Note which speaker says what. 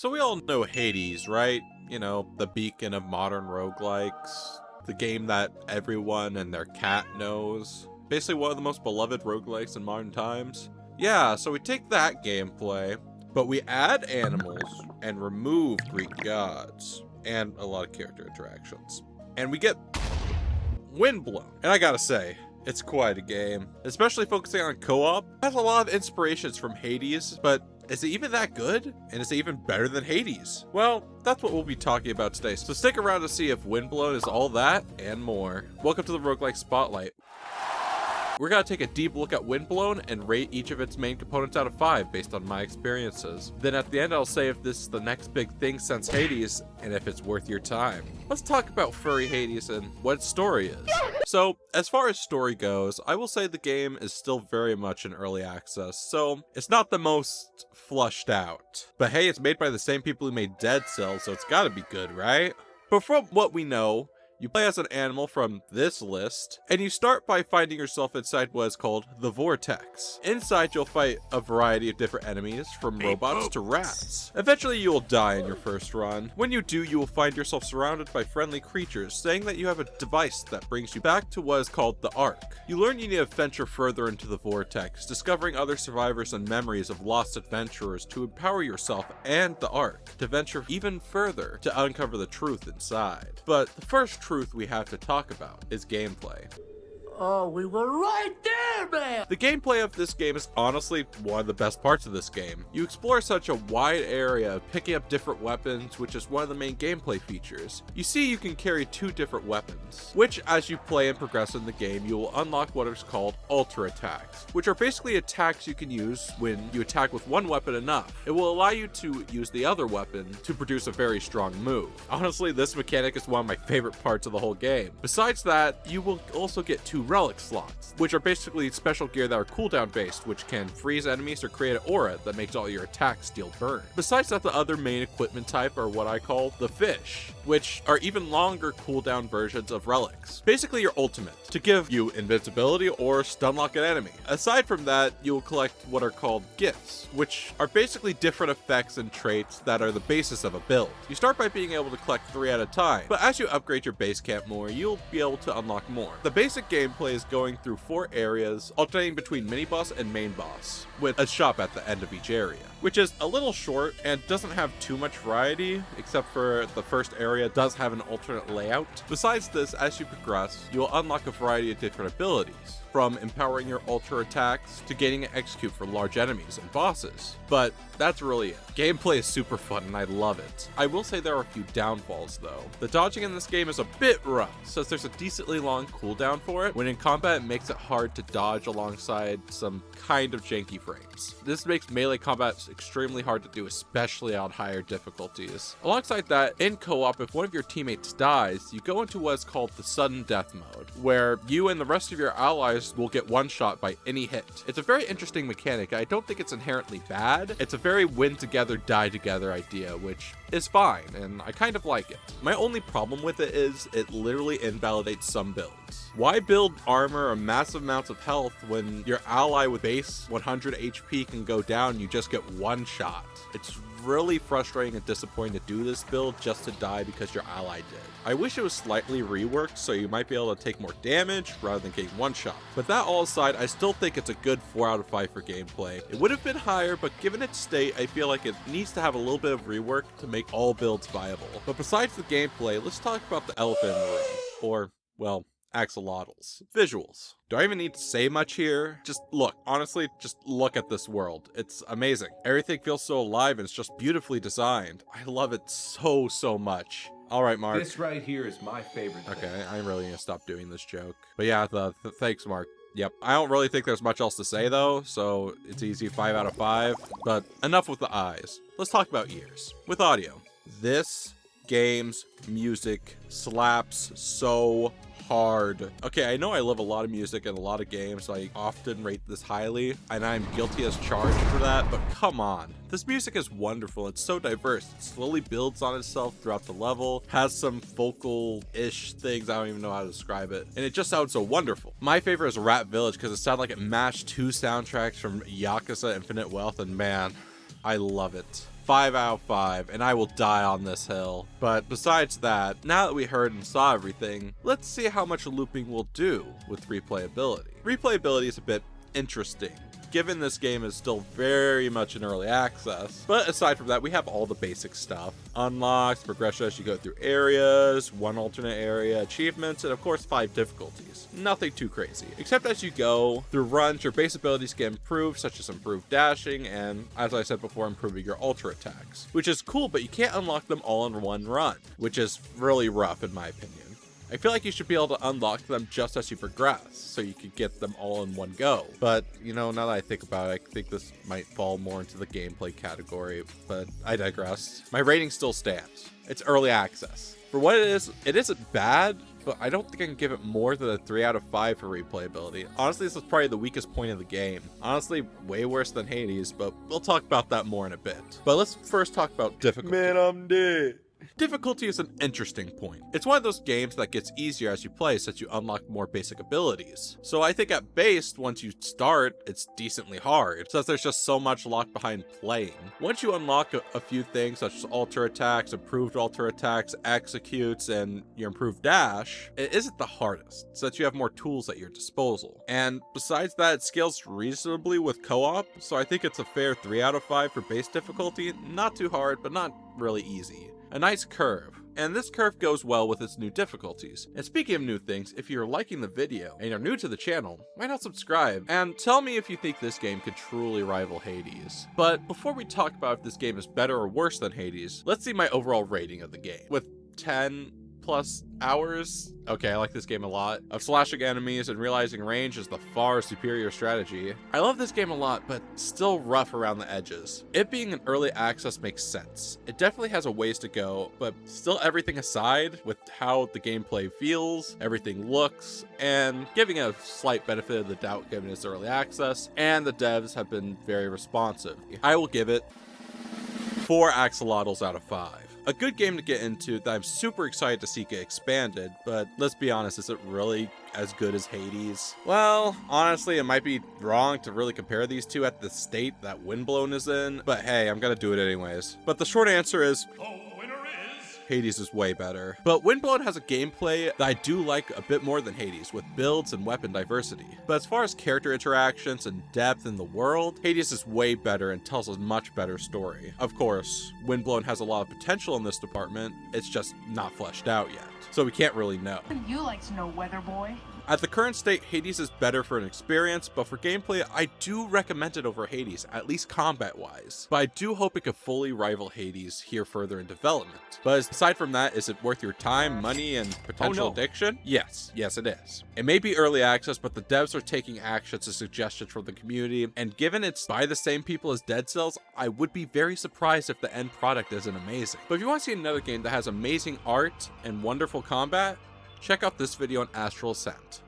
Speaker 1: So we all know Hades, right? You know, the beacon of modern roguelikes. The game that everyone and their cat knows. Basically one of the most beloved roguelikes in modern times. Yeah, so we take that gameplay, but we add animals and remove Greek gods. And a lot of character interactions. And we get Windblown. And I gotta say, it's quite a game. Especially focusing on co-op. It has a lot of inspirations from Hades, but is it even that good? And is it even better than Hades? Well, that's what we'll be talking about today. So stick around to see if Windblown is all that and more. Welcome to the Roguelike Spotlight. We're gonna take a deep look at Windblown and rate each of its main components out of 5 based on my experiences. Then at the end I'll say if this is the next big thing since Hades and if it's worth your time. Let's talk about furry Hades and what its story is. So as far as story goes, I will say the game is still very much in early access, so it's not the most flushed out. But hey, it's made by the same people who made Dead Cells, so it's gotta be good, right? But from what we know, you play as an animal from this list, and you start by finding yourself inside what is called the Vortex. Inside, you'll fight a variety of different enemies, from robots to rats. Eventually, you will die in your first run. When you do, you will find yourself surrounded by friendly creatures, saying that you have a device that brings you back to what is called the Ark. You learn you need to venture further into the Vortex, discovering other survivors and memories of lost adventurers to empower yourself and the Ark, to venture even further to uncover the truth inside. But the first truth we have to talk about is gameplay.
Speaker 2: Oh, we were right there, man!
Speaker 1: The gameplay of this game is honestly one of the best parts of this game. You explore such a wide area, picking up different weapons, which is one of the main gameplay features. You see you can carry 2 different weapons, which as you play and progress in the game, you will unlock what is called ultra attacks, which are basically attacks you can use when you attack with one weapon enough. It will allow you to use the other weapon to produce a very strong move. Honestly, this mechanic is one of my favorite parts of the whole game. Besides that, you will also get 2 relic slots, which are basically special gear that are cooldown based, which can freeze enemies or create an aura that makes all your attacks deal burn. Besides that, the other main equipment type are what I call the fish, which are even longer cooldown versions of relics. Basically your ultimate, to give you invincibility or stun lock an enemy. Aside from that, you will collect what are called gifts, which are basically different effects and traits that are the basis of a build. You start by being able to collect 3 at a time, but as you upgrade your base camp more, you'll be able to unlock more. The basic gameplay is going through 4 areas, alternating between mini boss and main boss, with a shop at the end of each area, which is a little short and doesn't have too much variety, except for the first area does have an alternate layout. Besides this, as you progress, you'll unlock a variety of different abilities, from empowering your ultra attacks to gaining an execute for large enemies and bosses. But that's really it. Gameplay is super fun and I love it. I will say there are a few downfalls though. The dodging in this game is a bit rough, since there's a decently long cooldown for it. When in combat, it makes it hard to dodge alongside some kind of janky frames. This makes melee combat extremely hard to do, especially on higher difficulties. Alongside that, in co-op, if one of your teammates dies, you go into what is called the sudden death mode, where you and the rest of your allies will get one shot by any hit. It's a very interesting mechanic. I don't think it's inherently bad. It's a very win together, die together idea, which is fine, and I kind of like it. My only problem with it is it literally invalidates some builds. Why build armor or massive amounts of health when your ally with base 100 HP can go down and you just get one shot? It's really frustrating and disappointing to do this build just to die because your ally did. I wish it was slightly reworked so you might be able to take more damage rather than getting one shot. But that all aside, I still think it's a good 4 out of 5 for gameplay. It would have been higher, but given its state, I feel like it needs to have a little bit of rework to make all builds viable. But besides the gameplay, let's talk about the elephant in the room, or, well, axolotls. Visuals. Do I even need to say much here? Just look, honestly, just look at this world. It's amazing. Everything feels so alive and it's just beautifully designed. I love it so much. All right, Mark.
Speaker 3: This right here is my favorite thing.
Speaker 1: Okay, I'm really gonna stop doing this joke. But yeah, thanks, Mark. Yep, I don't really think there's much else to say though, so it's easy 5 out of 5. But enough with the eyes. Let's talk about ears. With audio. This game's music slaps so hard. Okay, I know I love a lot of music and a lot of games, so I often rate this highly, and I'm guilty as charged for that, but come on. This music is wonderful. It's so diverse. It slowly builds on itself throughout the level, has some vocal-ish things, I don't even know how to describe it, and it just sounds so wonderful. My favorite is Rat Village because it sounded like it mashed 2 soundtracks from Yakuza Infinite Wealth, and man, I love it. 5 out of 5, and I will die on this hill. But besides that, now that we heard and saw everything, let's see how much looping will do with replayability. Replayability is a bit interesting, given this game is still very much in early access. But aside from that, we have all the basic stuff. Unlocks, progression as you go through areas, 1 alternate area, achievements, and of course 5 difficulties. Nothing too crazy. Except as you go through runs, your base abilities get improved, such as improved dashing, and as I said before, improving your ultra attacks. Which is cool, but you can't unlock them all in one run, which is really rough in my opinion. I feel like you should be able to unlock them just as you progress, so you could get them all in one go. But, you know, now that I think about it, I think this might fall more into the gameplay category, but I digress. My rating still stands. It's early access. For what it isn't bad, but I don't think I can give it more than a 3 out of 5 for replayability. Honestly, this is probably the weakest point of the game. Honestly, way worse than Hades, but we'll talk about that more in a bit. But let's first talk about difficulty.
Speaker 3: Man, I'm dead.
Speaker 1: Difficulty is an interesting point. It's one of those games that gets easier as you play since you unlock more basic abilities. So I think at base, once you start, it's decently hard, since there's just so much locked behind playing. Once you unlock a few things such as alter attacks, improved alter attacks, executes, and your improved dash, it isn't the hardest, since you have more tools at your disposal. And besides that, it scales reasonably with co-op, so I think it's a fair 3 out of 5 for base difficulty. Not too hard, but not really easy. A nice curve, and this curve goes well with its new difficulties. And speaking of new things, if you're liking the video and you're new to the channel, why not subscribe and tell me if you think this game could truly rival Hades. But before we talk about if this game is better or worse than Hades, let's see my overall rating of the game. With 10 plus hours, okay, I like this game a lot, of slashing enemies and realizing range is the far superior strategy. I love this game a lot, but still rough around the edges. It being an early access makes sense. It definitely has a ways to go, but still everything aside, with how the gameplay feels, everything looks, and giving a slight benefit of the doubt given its early access, and the devs have been very responsive. I will give it 4 axolotls out of 5. A good game to get into that I'm super excited to see get expanded, but let's be honest, is it really as good as Hades? Well, honestly, it might be wrong to really compare these two at the state that Windblown is in, but hey, I'm gonna do it anyways. But the short answer is Hades is way better. But Windblown has a gameplay that I do like a bit more than Hades, with builds and weapon diversity. But as far as character interactions and depth in the world, Hades is way better and tells a much better story. Of course, Windblown has a lot of potential in this department, it's just not fleshed out yet, so we can't really know.
Speaker 4: You like to know, weather boy?
Speaker 1: At the current state, Hades is better for an experience, but for gameplay, I do recommend it over Hades, at least combat-wise. But I do hope it could fully rival Hades here further in development. But aside from that, is it worth your time, money, and potential addiction? Yes, it is. It may be early access, but the devs are taking actions and suggestions from the community, and given it's by the same people as Dead Cells, I would be very surprised if the end product isn't amazing. But if you want to see another game that has amazing art and wonderful combat, check out this video on Astral Ascent.